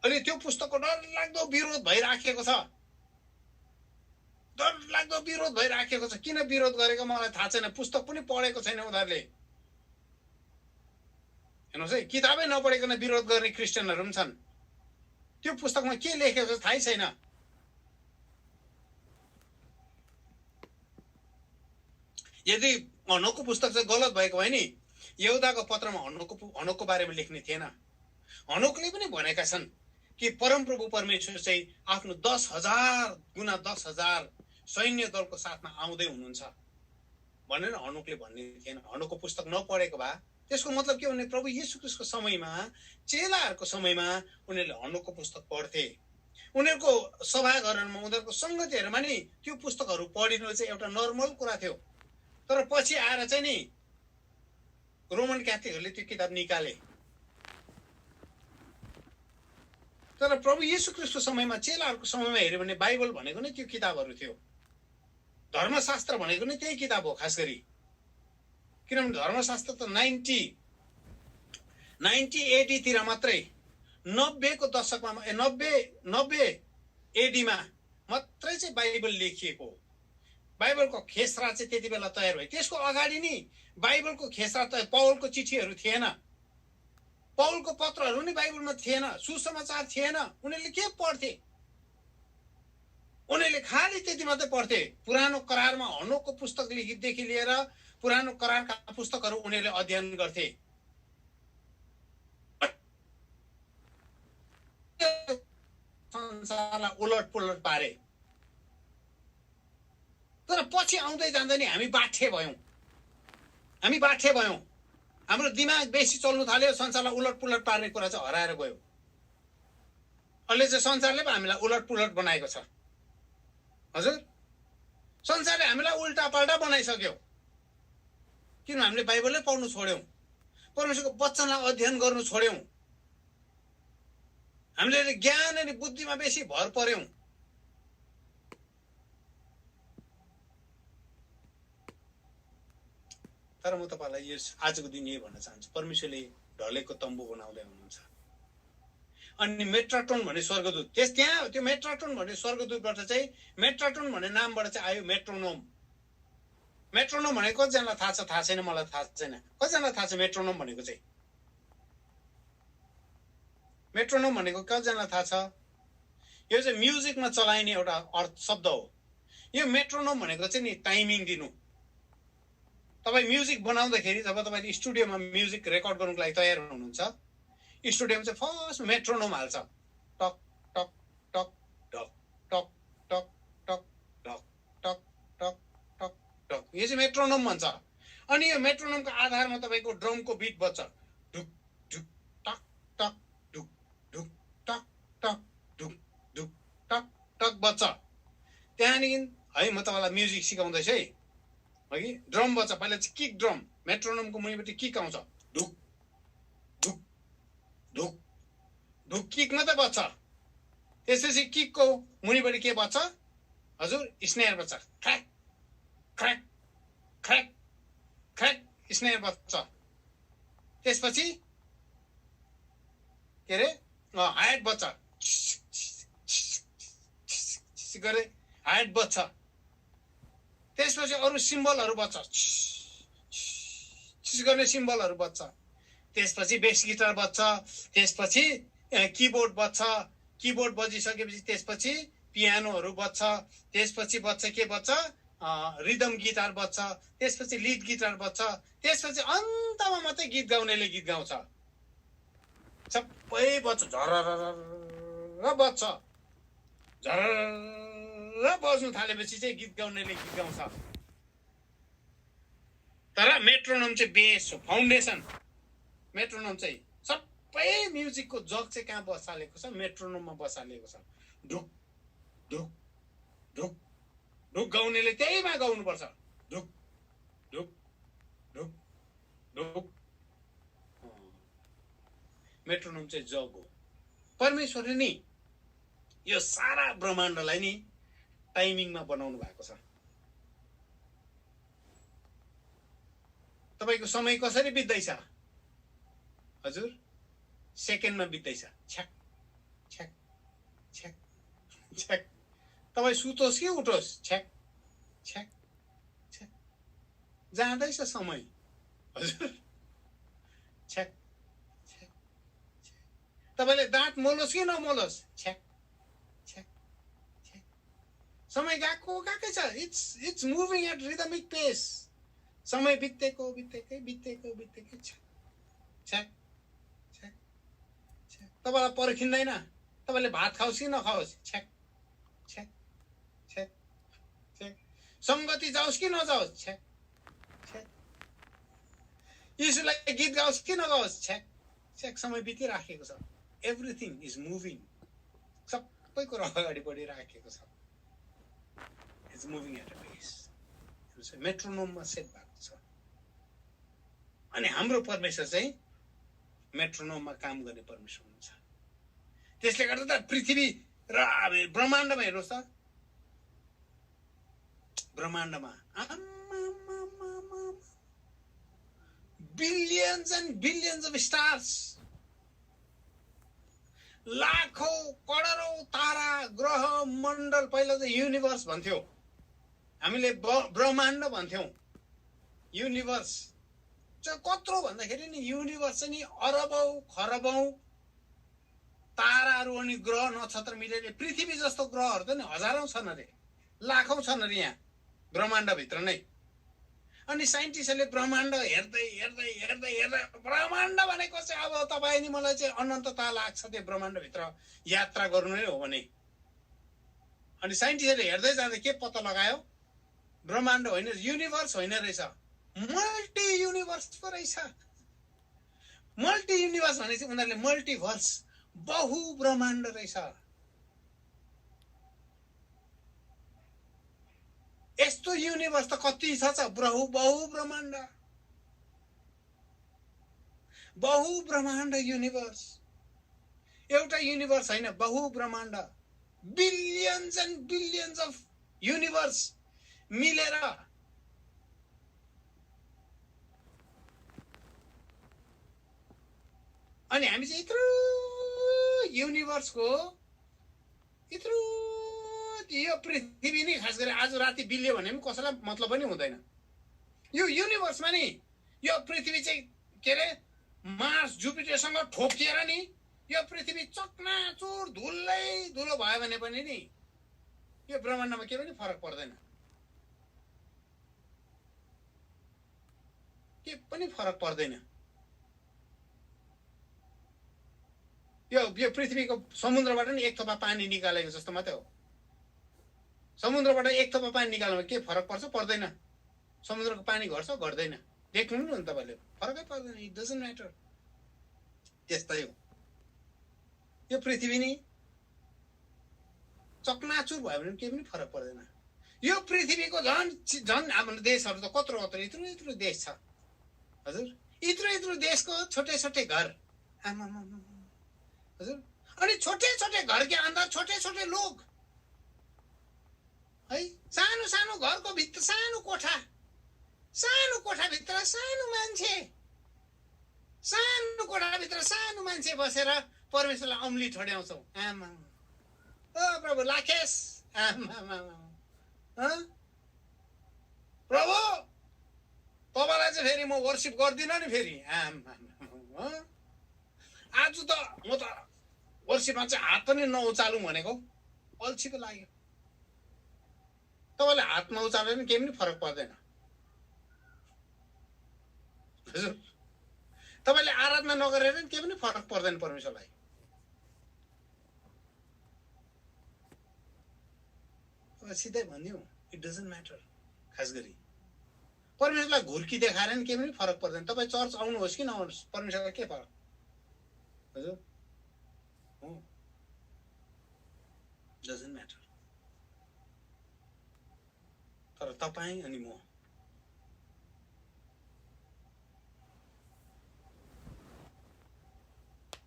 अनि त्यो पुस्तकको डरलाग्दो विरोध भइराखेको छ, डरलाग्दो विरोध भइराखेको छ। किन विरोध गरेको मलाई थाहा छैन, पुस्तक पनि पढेको छैन उनीहरूले। हेर्नुहोस् है, किताबै नपढेकन विरोध गर्ने क्रिस्चियनहरू पनि छन्। त्यो पुस्तकमा के लेखेको छ थाहै छैन। यदि हनोकको पुस्तक चाहिँ गलत भएको भए नि यहुदाको पत्रमा हनोकको बारेमा लेख्ने थिएन। हनोकले पनि भनेका छन् कि परमप्रभु परमेश्वर चाहिँ आफ्नो 10,000 गुना 10,000 सैन्य दलको साथमा आउँदै हुनुहुन्छ भनेर हनोकले भन्ने थिएन। हनोकको पुस्तक नपढेको भए त्यसको मतलब के भने प्रभु येशू ख्रीष्टको समयमा, चेलाहरूको समयमा उनीहरूले हनोकको पुस्तक पढ्थे। उनीहरूको सभाघरहरूमा, उनीहरूको संगतिहरूमा नि त्यो पुस्तकहरू पढिनु चाहिँ एउटा नर्मल कुरा थियो। तर पछि आएर चाहिँ नि रोमन क्याथोलिकहरूले त्यो किताब निकाले। तर प्रभु येशू ख्रीष्टको समयमा, चेलाहरूको समयमा हेर्यो भने बाइबल भनेको नै त्यो किताबहरू थियो। धर्मशास्त्र भनेको नै त्यही किताब हो खास गरी। किनभने धर्मशास्त्र त 90 एडीतिर मात्रै, 90 को दशकमा 90 एडीमा मात्रै चाहिँ बाइबल लेखिएको हो। बाइबलको खेसरा चाहिँ त्यति बेला तयार भयो। त्यसको अगाडि नि बाइबलको खेसरा त पौलको चिठीहरू थिएन, पौलको पत्रहरू नि बाइबलमा थिएन, सुसमाचार थिएन। उनीहरूले के पढ्थे? उनीहरूले खालि त्यति मात्रै पढ्थे। पुरानो करारमा हनोकको पुस्तकदेखि लिएर पुरानो करारका पुस्तकहरू उनीहरूले अध्ययन गर्थे। संसारलाई उलट पुलट पारे। तर पछि आउँदै जाँदा नि हामी बाठे भयौं। हाम्रो दिमाग बेसी चल्नु थाल्यो, संसारलाई उलट पुलट पार्ने कुरा चाहिँ हराएर गयो। अहिले चाहिँ संसारले पो हामीलाई उलट पुलट बनाएको छ। हजुर, संसारले हामीलाई उल्टा पाल्टा बनाइसक्यो। किन हामीले बाइबलै पढ्नु छोड्यौं, परमेश्वरको वचनलाई अध्ययन गर्नु छोड्यौं, हामीले ज्ञान अनि बुद्धिमा बेसी भर पर्यौं। तर म तपाईलाई यस आजको दिन यही भन्न चाहन्छु, परमेश्वरले ढलेको तम्बु बनाउँदै हुनुहुन्छ। अनि मेट्राटोन भन्ने स्वर्गदूत, त्यहाँ त्यो मेट्राटोन भन्ने स्वर्गदूतबाट चाहिँ, मेट्राटोन भन्ने नामबाट चाहिँ आयो मेट्रोनोम। मेट्रोनोम भनेको कतिजनालाई थाहा छ? थाहा छैन, मलाई थाहा छैन। कतिजनालाई थाहा छ मेट्रोनोम भनेको चाहिँ? मेट्रोनोम भनेको कतिजनालाई थाहा छ? यो चाहिँ म्युजिकमा चलाइने एउटा अर्थ शब्द हो। यो मेट्रोनोम भनेको चाहिँ नि टाइमिङ दिनु। तपाईँ म्युजिक बनाउँदाखेरि जब तपाईँले स्टुडियोमा म्युजिक रेकर्ड गर्नुको लागि तयार हुनुहुन्छ, स्टुडियोमा चाहिँ फर्स्ट मेट्रोनोम हाल्छ। Tock tock tock tock tock tock tock tock tock tock tock tock, यो चाहिँ मेट्रोनोम भन्छ। अनि यो मेट्रोनोमको आधारमा तपाईँको ड्रमको बिट बज्छ, ढुक ढुक टक टक ढुक ढुक टक टक ढुक ढुक टक टक बज्छ। त्यहाँदेखि है म तपाईँलाई म्युजिक सिकाउँदैछु है। अघि ड्रम बज्छ, पहिला चाहिँ किक ड्रम, मेट्रोनोमको मुनिपट्टि किक आउँछ, ढुक ढुक ढुक ढुक, किक मात्रै बज्छ। त्यसपछि किकको मुनिपट्टि के बज्छ? हजुर, स्नेयर बज्छ, ख्र्याक ख्र्याक ख्र्याक ख्र्याक, स्नेयर बज्छ। त्यसपछि के अरे हायट बज्छ, गरे हायट बज्छ। त्यसपछि अरू सिम्बलहरू बज्छ, गर्ने सिम्बलहरू बज्छ। त्यसपछि बेस गिटार बज्छ, त्यसपछि किबोर्ड बज्छ। किबोर्ड बजिसकेपछि त्यसपछि पियानोहरू बज्छ, त्यसपछि बज्छ के बज्छ, रिदम गिटार बज्छ, त्यसपछि लिड गिटार बज्छ, त्यसपछि अन्तमा मात्रै गीत गाउनेले गीत गाउँछ। सबै बज्छ, झरर बज्छ, झरर बज्नु थालेपछि चाहिँ गीत गाउनेले गीत गाउँछ। तर मेट्रोनोम चाहिँ बेस हो, फाउन्डेसन। मेट्रोनोम चाहिँ सबै म्युजिकको जग चाहिँ कहाँ बसालेको छ? मेट्रोनोममा बसालेको छ। ढुक ढुक ढुक ढुक गाउनेले त्यहीमा गाउनुपर्छ। ढुक ढुक ढुक ढुक। मेट्रोनोम चाहिँ जग हो। परमेश्वरले नि यो सारा ब्रह्माण्डलाई नि टाइमिङमा बनाउनु भएको छ। तपाईको समय कसरी बित्दैछ? हजुर, सेकेन्डमा बित्दैछ। छ्याक छ्याक छ्याक छ्याक। तपाईँ सुतोस् कि उठोस्, छ्याक छ्याक छ्याक जाँदैछ समय। हजुर, छ्याक छ्याक छ्याक। तपाईँले दाँत मोलोस् कि नमोलोस्, छ्याक छ्याक छ्याक। समय गएकै छ। इट्स मुभिङ एट रिदमिक पेस। समय बितेको बितेकै बितेको बितेकै छ। छ्याक छ्याक छ्याक। तपाईँलाई पर्खिँदैन। तपाईँले भात खाओस् कि नखाओस्, छ्याक छ्याक छ्याक छ्याक। सङ्गति जाओस् कि नजाओस्, छ्याक छ्याक। यीशुलाई गीत गाओस् कि नगाओस्, छ्याक छ्याक। समय बितिराखेको छ। Everything is moving. सबै कुरा अगाडि बढिराखेको छ। It's moving at a pace. मेट्रोनोममा set भएको छ। अनि हाम्रो परमेश्वर चाहिँ मेट्रोनोममा काम गर्ने परमेश्वर हुन्छ। त्यसले गर्दा त पृथ्वी र ब्रह्माण्डमा हेर्नुहोस् त, ब्रह्माण्डमा billions and billions of stars, लाखौं करोडौं तारा, ग्रह, मण्डल। पहिला त युनिभर्स भन्थ्यो, हामीले ब्रह्माण्ड भन्थ्यौं। युनिभर्स चाहिँ कत्रो भन्दाखेरि नि, युनिभर्स चाहिँ नि अरबौं खरबौं ताराहरू अनि ग्रह नक्षत्र मिलेर पृथ्वी जस्तो ग्रहहरू त नि हजारौं छन् अरे, लाखौं छन् अरे यहाँ ब्रह्माण्डभित्र नै। अनि साइन्टिस्टहरूले ब्रह्माण्ड हेर्दै हेर्दै हेर्दै हेर्दै, ब्रह्माण्ड भनेको चाहिँ अब तपाईँ नि मलाई चाहिँ अनन्तता लाग्छ त्यो ब्रह्माण्डभित्र यात्रा गर्नु नै हो भने। अनि साइन्टिस्टहरूले हेर्दै जाँदा के पत्ता लगायो? ब्रह्माण्ड होइन, युनिभर्स होइन रहेछ, मल्टी युनिभर्स पो रहेछ। मल्टी युनिभर्स भने चाहिँ उनीहरूले मल्टिभर्स, बहु ब्रह्माण्ड रहेछ। यस्तो युनिभर्स त कति छ बहु ब्रह्माण्ड, बहु ब्रह्माण्ड युनिभर्स। एउटा युनिभर्स होइन, बहु ब्रह्माण्ड, billions and billions of universe मिलेर अनि हामी चाहिँ यत्रो युनिभर्सको यत्रो यो पृथ्वी नि खास गरी आज राति बिल्यो भने पनि कसैलाई मतलब पनि हुँदैन। यो युनिभर्समा नि यो पृथ्वी चाहिँ के अरे मार्स जुपिटरसँग ठोकिएर नि यो पृथ्वी चकनाचुर धुलै धुलो भयो भने पनि नि यो ब्रह्माण्डमा के पनि फरक पर्दैन, के पनि फरक पर्दैन। यो पृथ्वीको समुद्रबाट नि एक थोपा पानी निकालेको जस्तो मात्रै हो। समुद्रबाट एक थोपा पानी निकाल्नुमा के फरक पर्छ? पर्दैन। समुद्रको पानी घट्छ घट्दैन, देख्नु नि तपाईँले, फरकै पर्दैन। It doesn't matter. त्यस्तै हो यो पृथ्वी नि चकनाचुर भयो भने केही पनि फरक पर्दैन। यो पृथ्वीको झन् हाम्रो देशहरू त कत्रो कत्रो यत्रो यत्रो देश छ। हजुर, यत्रो यत्रो देशको छोटे छोटे घर, हजुर, अनि छोटे छोटे घर के अंदर छोटे छोटे लोग है। सानो सानो घरको भित्र सानो कोठा भित्र सानो मान्छे, सानो कोठा भित्र सानो मान्छे बसेर परमेश्वरलाई अम्ली ठड्याउँछौ। आमा ओ प्रभु लाखेस, आमा प्रभु तपाईँलाई चाहिँ फेरि म वर्शिप गर्दिनँ नि फेरि। आमा आज त म त वर्शिपमा चाहिँ हात पनि नउचालौँ भनेको। अल्छी पो लाग्यो। तपाईँले हातमा उचालेर पनि केही पनि फरक पर्दैन। हजुर, तपाईँले आराधना नगरेर पनि केही पनि फरक पर्दैन परमेश्वरलाई। सिधै भनिदिउँ, इट डजन्ट म्याटर। खास गरी परमेश्वरलाई घुर्की देखाएर पनि केही पनि फरक पर्दैन। तपाईँ चर्च आउनुहोस् कि नआउनुहोस्, परमेश्वरलाई के फरक? हजुर, डजन्ट म्याटर। तर तपाईँ अनि म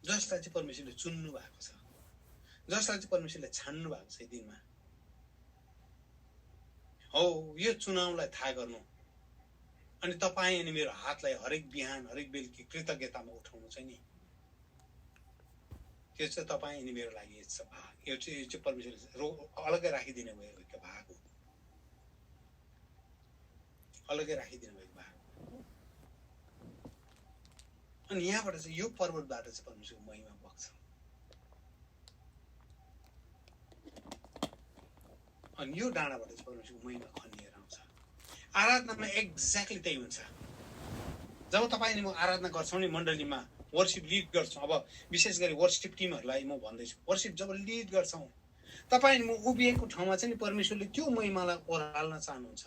जसलाई चाहिँ परमेश्वरले चुन्नु भएको छ, जसलाई चाहिँ परमेश्वरले छान्नु भएको छ दिनमा, हो यो चुनावलाई थाहा गर्नु अनि तपाईँ अनि मेरो हातलाई हरेक बिहान हरेक बेलुकी कृतज्ञतामा उठाउनु चाहिँ नि, त्यो चाहिँ तपाईँ अनि मेरो लागि भाग। यो चाहिँ परमेश्वरले अलग्गै राखिदिनु भएको भाग हो, अलग्गै राखिदिनु भएको भाग। अनि यहाँबाट चाहिँ यो पर्वतबाट चाहिँ परमेश्वरको महिमा बग्छ। अनि यो डाँडाबाट चाहिँ परमेश्वरको महिमा खनिएर आउँछ। आराधनामा एक्ज्याक्टली त्यही हुन्छ। जब तपाईँ अनि म आराधना गर्छौँ नि, मण्डलीमा वर्शिप लिड गर्छौँ, अब विशेष गरी वर्शिप टिमहरूलाई म भन्दैछु, वर्शिप जब लिड गर्छौँ, तपाईँ अनि म उभिएको ठाउँमा चाहिँ नि परमेश्वरले त्यो महिमालाई ओह्राल्न चाहनुहुन्छ।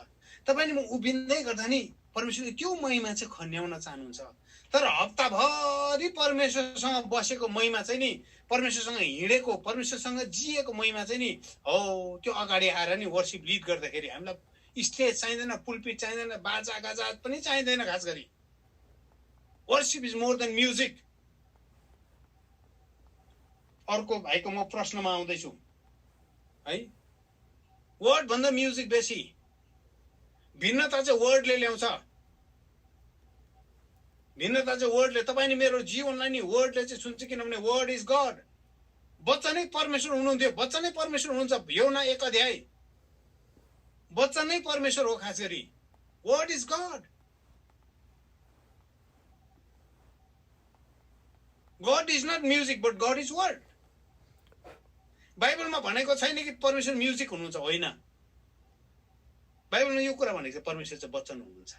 तपाईँ अनि म उभिँदै गर्दा नि परमेश्वरले त्यो महिमा चाहिँ खन्याउन चाहनुहुन्छ। तर हप्ताभरि परमेश्वरसँग बसेको महिमा चाहिँ नि, परमेश्वरसँग हिँडेको, परमेश्वरसँग जिएको महिमा चाहिँ नि, हो त्यो अगाडि आएर नि वर्शिप लिड गर्दाखेरि हामीलाई स्टेज चाहिँदैन, पुलपिट चाहिँदैन, बाजा गाजा पनि चाहिँदैन। खास गरी worship is more than music. अर्को भाइको म प्रश्नमा आउँदैछु है, वर्ड भन्दा म्युजिक बेसी। भिन्नता चाहिँ वर्डले ल्याउँछ, भिन्नता चाहिँ वर्डले। तपाईँ नि मेरो जीवनलाई नि वर्डले चाहिँ सुन्छ, किनभने वर्ड इज गड। वचनै परमेश्वर हुनुहुन्थ्यो, वचनै परमेश्वर हुनुहुन्छ। योना 1 अध्याय, वचनै परमेश्वर हो। खास गरी word is God. God is not music but God is word. बाइबलमा भनेको छैन कि परमेश्वर म्युजिक हुनुहुन्छ, होइन। बाइबलमा यो कुरा भनेको छ परमेश्वर चाहिँ वचन हुनुहुन्छ।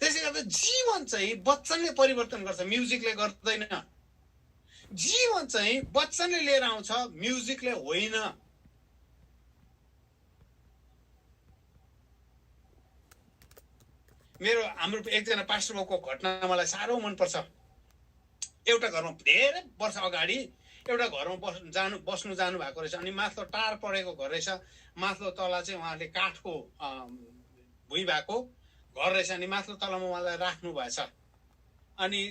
त्यसै गर्दा जीवन चाहिँ वचनले परिवर्तन गर्छ, म्युजिकले गर्दैन। जीवन चाहिँ वचनले लिएर आउँछ, म्युजिकले होइन। हाम्रो एकजना पास्टर बाबुको घटना मलाई साह्रो मनपर्छ। एउटा घरमा धेरै वर्ष अगाडि एउटा घरमा बस्नु जानु भएको रहेछ। अनि माथिल्लो टार परेको घर रहेछ, माथिल्लो तला चाहिँ उहाँले काठको भुइँ भएको घर रहेछ। अनि माथिल्लो तलामा उहाँलाई राख्नु भएछ। अनि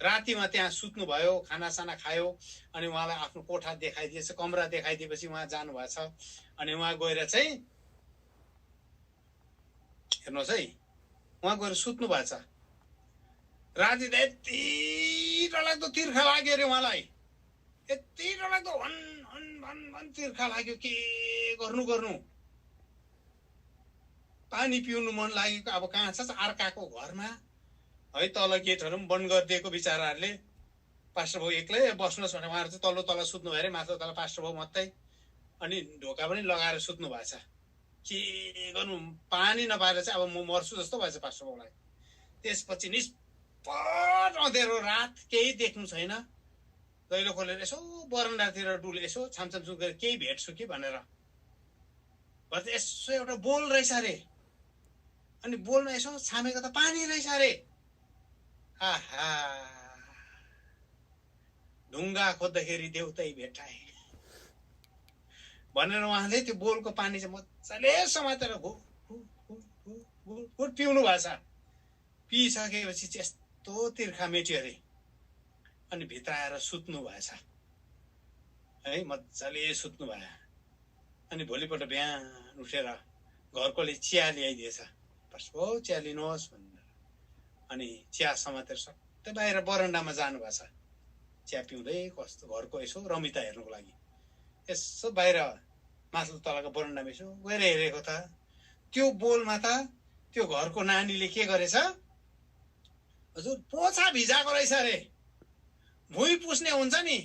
रातिमा त्यहाँ सुत्नु भयो, खानासाना खायो। अनि उहाँलाई आफ्नो कोठा देखाइदिएछ, कमरा देखाइदिएपछि उहाँ जानु भएछ। अनि उहाँ गएर चाहिँ हेर्नुहोस् है, उहाँ गएर सुत्नु भएछ। राति त यति डरलाग्दो तिर्खा लाग्यो अरे उहाँलाई, यति डरलाग्दो भन तिर्खा लाग्यो। के गर्नु पानी पिउनु मन लागेको। अब कहाँ छ अर्काको घरमा है, तल गेटहरू पनि बन्द गरिदिएको बिचराहरूले। पास्टर बाबु एक्लै बस्नुहोस् भने उहाँहरू चाहिँ तल्लो तल सुत्नु भयो अरे, माथिल्लो तल पास्टर बाबु मात्रै। अनि ढोका पनि लगाएर सुत्नु भएछ। के गर्नु, पानी नपाएर चाहिँ अब म मर्छु जस्तो भएछ पास्टर बाबुलाई। त्यसपछि निष्पट अँध्यारो रात, केही देख्नु छैन। दैलो खोलेर यसो बरन्डातिर डुले, यसो छामछाम गरेर केही भेट्छु कि भनेर यसो एउटा बोल रहेछ अरे। अनि बोलमा यसो छामेको त पानी रहेछ अरे। आहा, ढुङ्गा खोज्दाखेरि देउतै भेटाए भनेर उहाँले त्यो बोलको पानी चाहिँ मजाले समातेर पिउनु भएछ। पिइसकेपछि चाहिँ यस्तो तिर्खा मेट्यो अरे। अनि भित्र आएर सुत्नु भएछ है, मजाले सुत्नु भयो। अनि भोलिपल्ट बिहान उठेर घरकोले चिया ल्याइदिएछ। बस हो चिया लिनुहोस् भनेर। अनि चिया समातेर सट्टै बाहिर बरन्डामा जानु भएछ, चिया पिउँदै कस्तो घरको यसो रमिता हेर्नुको लागि। यसो बाहिर माथिल्लो तलाको बरन्डामा यसो गएर हेरेको त त्यो बोलमा त त्यो घरको नानीले के गरेछ, हजुर पोछा भिजाएको रहेछ अरे। भुइँ पुस्ने हुन्छ नि,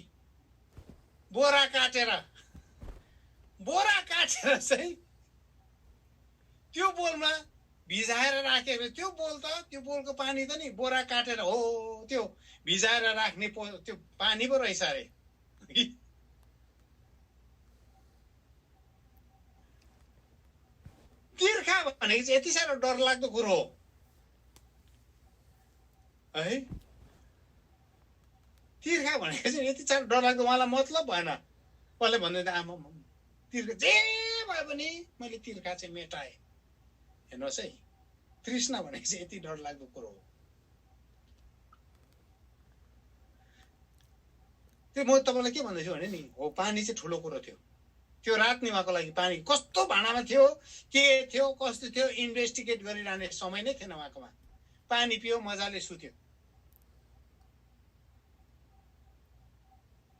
बोरा काटेर चाहिँ त्यो बोलमा भिजाएर राखे। त्यो बोल त, त्यो बोलको पानी त नि बोरा काटेर हो त्यो भिजाएर राख्ने त्यो पानी पो रहेछ अरे। तिर्खा भनेको चाहिँ यति साह्रो डरलाग्दो कुरो हो है। तिर्खा भनेको चाहिँ यति साह्रो डरलाग्दो, मलाई मतलब भएन। कसले भन्दै आमा तिर्खा जे भए पनि मैले तिर्खा चाहिँ मेटाएँ। हेर्नुहोस् है, तृष्णा भनेको चाहिँ यति डरलाग्दो कुरो हो। त्यो म तपाईँलाई के भन्दैछु भने नि, हो पानी चाहिँ ठुलो कुरो थियो। त्यो रातनिमाको लागि पानी कस्तो भाँडामा थियो, के थियो, कस्तो थियो, इन्भेस्टिगेट गरिरहने समय नै थिएन उहाँकोमा। पानी पियो, मजाले सुत्यो।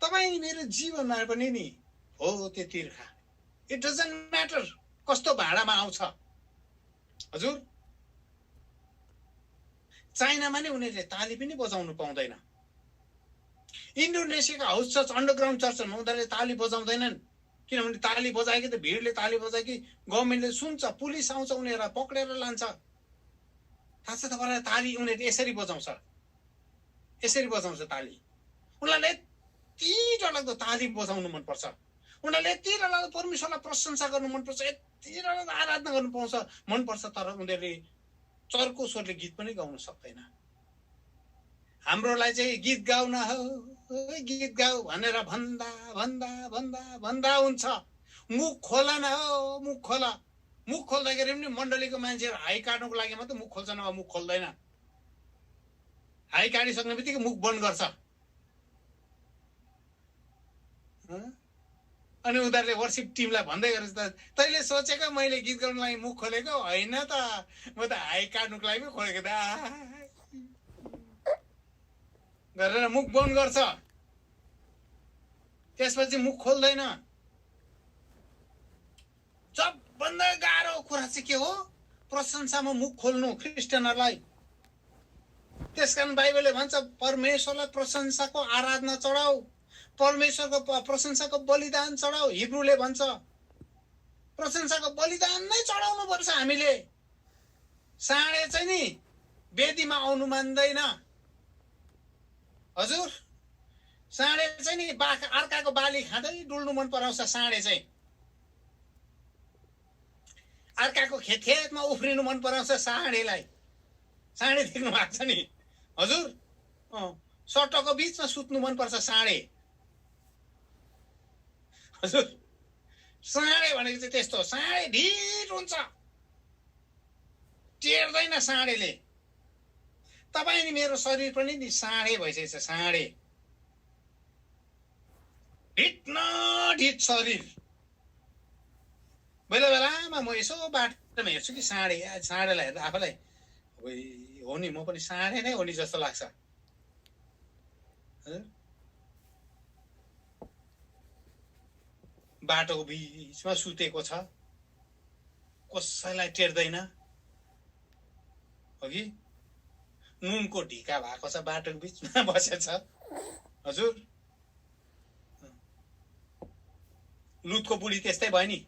तपाईँ मेरो जीवनमा पनि नि हो त्यो तिर्खा। इट डजन्ट म्याटर कस्तो भाँडामा आउँछ। हजुर, चाइनामा नि उनीहरूले ताली पनि बजाउनु पाउँदैन। इन्डोनेसियाको हाउस चर्च, अन्डरग्राउन्ड चर्चमा उनीहरूले ताली बजाउँदैनन्, किनभने ताली बजायो कि त भिडले ताली बजायो कि गभर्मेन्टले सुन्छ, पुलिस आउँछ उनीहरूलाई पक्रेर लान्छ। थाहा छ तपाईँलाई, ताली उनीहरूले यसरी बजाउँछ, यसरी बजाउँछ ताली। उनीहरूलाई यति डरलाग्दो ताली बजाउनु मनपर्छ, उनीहरूले यति डरलाग्दो परमेश्वरलाई प्रशंसा गर्नु मनपर्छ, यति डरलाग्दो आराधना गर्नु मनपर्छ, तर उनीहरूले चर्को स्वरले गीत पनि गाउन सक्दैन। हाम्रोलाई चाहिँ गीत गाउन हो, गीत गाऊ भनेर भन्दा भन्दा भन्दा भन्दा हुन्छ। मुख खोला न हो, मुख खोला। मुख खोल्दाखेरि पनि मण्डलीको मान्छेहरू हाई काट्नुको लागि मात्रै मुख खोल्छन्, अब मुख खोल्दैन। हाई काटिसक्ने बित्तिकै मुख बन्द गर्छ। अनि उनीहरूले वर्सिप टिमलाई भन्दै गरेछ, तैँले सोचेको मैले गीत गाउनु लागि मुख खोलेको होइन त, म त हाई काट्नुको लागि पो खोलेको त गरेर मुख बन्द गर्छ। त्यसपछि मुख खोल्दैन। सबभन्दा गाह्रो कुरा चाहिँ के हो? प्रशंसामा मुख खोल्नु क्रिस्चियनहरूलाई। त्यसकारण बाइबलले भन्छ परमेश्वरलाई प्रशंसाको आराधना चढाऊ, परमेश्वरको प्रशंसाको बलिदान चढाऊ। हिब्रूले भन्छ प्रशंसाको बलिदान नै चढाउनु पर्छ हामीले। साँडे चाहिँ नि वेदीमा आउनु मान्दैन। हजुर, साँडे चाहिँ नि अर्काको बाली खाँदै डुल्नु मन पराउँछ। साँडे चाहिँ अर्काको खेतमा उफ्रिनु मन पराउँछ साँडेलाई। साँडे देख्नु भएको छ नि हजुर? सटको बिचमा सुत्नु मन पर्छ साँडे। हजुर, साँडे भनेको चाहिँ त्यस्तो। साँडे ढिट हुन्छ, टेर्दैन साँडेले। तपाईँ नि मेरो शरीर पनि नि साँडे भइसकेको छ। साँडे ढिट न ढिट शरीर। बेला बेलामा म यसो बाटोमा हेर्छु कि साँडेलाई हेर्दा आफूलाई हो नि, म पनि साँडे नै हो नि जस्तो लाग्छ। बाटोको बिचमा सुतेको छ, कसैलाई टेर्दैन। अघि नुनको ढिका भएको छ, बाटोको बिचमा बसेछ। हजुर, लुतको बुढी त्यस्तै भयो नि।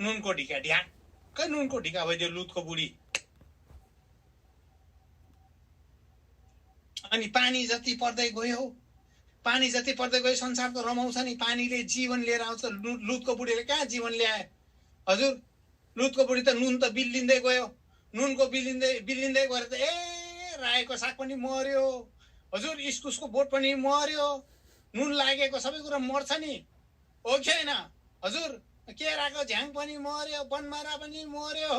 नुनको ढिका, ढ्याक्कै नुनको ढिका भइदियो लुतको बुढी। अनि पानी जति पर्दै गयो, पानी जति पर्दै गयो संसार त रमाउँछ नि। पानीले जीवन लिएर आउँछ। लुतको बुढीले कहाँ जीवन ल्याए? हजुर, लुतको बुढी त नुन त बिल्लिँदै गयो। नुनको बिल्लिँदै गएर त रायोको साग पनि मर्यो। हजुर, इस्कुसको बोट पनि मर्यो। नुन लागेको सबै कुरा मर्छ नि, हो कि होइन? हजुर, केराको झ्याङ पनि मर्यो, बनमारा पनि मर्यो,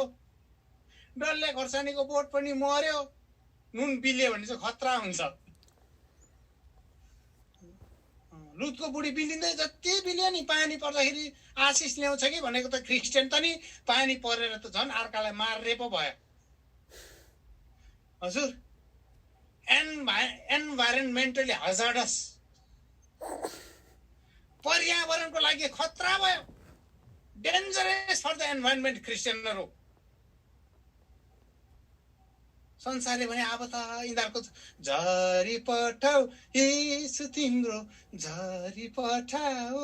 डल्ले खोर्सानीको बोट पनि मर्यो। नुन बिल्यो भने चाहिँ खतरा हुन्छ। लुतको बुढी बिलिँदै जति बिल्यो नि, पानी पर्दाखेरि आशिष ल्याउँछ कि भनेको त क्रिस्चियन त नि पानी परेर त झन् अर्कालाई मार्ने पो भयो। हजुर, एन्भाइरोन्मेन्टली हजार्डस, पर्यावरणको लागि खतरा भयो। डेन्जरस फर द एन्भाइरोन्मेन्ट क्रिस्चियनहरू। संसारले भने अब त यिनीहरूको झरी पठाऊ येशू तिम्रो झरी पठाऊ।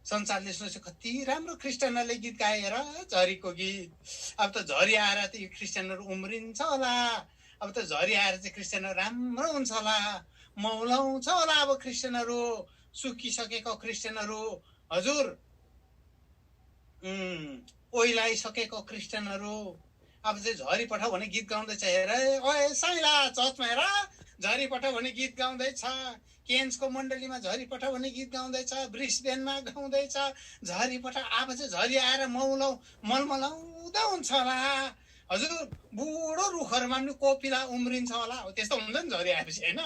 संसारले सोच्यो कति राम्रो क्रिस्चियनहरूले गीत गाएर झरीको गीत, अब त झरी आएर त यो क्रिस्चियनहरू उम्रिन्छ होला, अब त झरी आएर चाहिँ क्रिस्चियनहरू राम्रो हुन्छ होला, मौलाउँछ होला अब क्रिस्चियनहरू, सुकिसकेको क्रिस्चियनहरू। हजुर ओइलाइसकेको क्रिस्चियनहरू अब चाहिँ झरी पठाऊ भने गीत गाउँदैछ। हेर ओए साइला चर्चमा हेर झरी पठाऊ भने गीत गाउँदैछ, केन्सको मण्डलीमा झरी पठाऊ भने गीत गाउँदैछ, ब्रिस्बेनमा गाउँदैछ झरी पठाऊ। अब चाहिँ झरी आएर मलमलाउँदा हुन्छ होला। हजुर बुढो रुखहरूमा पनि कोपिला उम्रिन्छ होला, त्यस्तो हुन्छ नि झरी आएपछि होइन।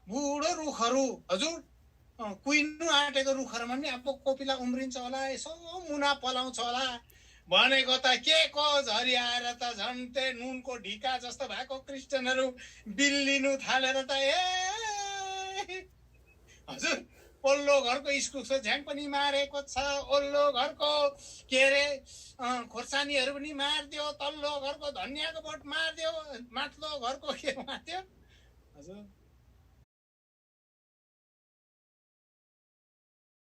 बुढो रुखहरू हजुर कुहिनु आँटेको रुखहरूमा पनि अब कोपिला उम्रिन्छ होला, यसो मुना पलाउँछ होला। भनेको त के को झरी आएर त झन्टे नुनको ढिका जस्तो भएको क्रिस्चियनहरू बिल्लिनु थालेर त हजुर पल्लो घरको इस्कुसको झ्याङ पनि मारेको छ, ओल्लो घरको के अरे खोर्सानीहरू पनि मारिदियो, तल्लो घरको धनियाँको बोट मारिदियो, माथिल्लो घरको के मारिदियो। हजुर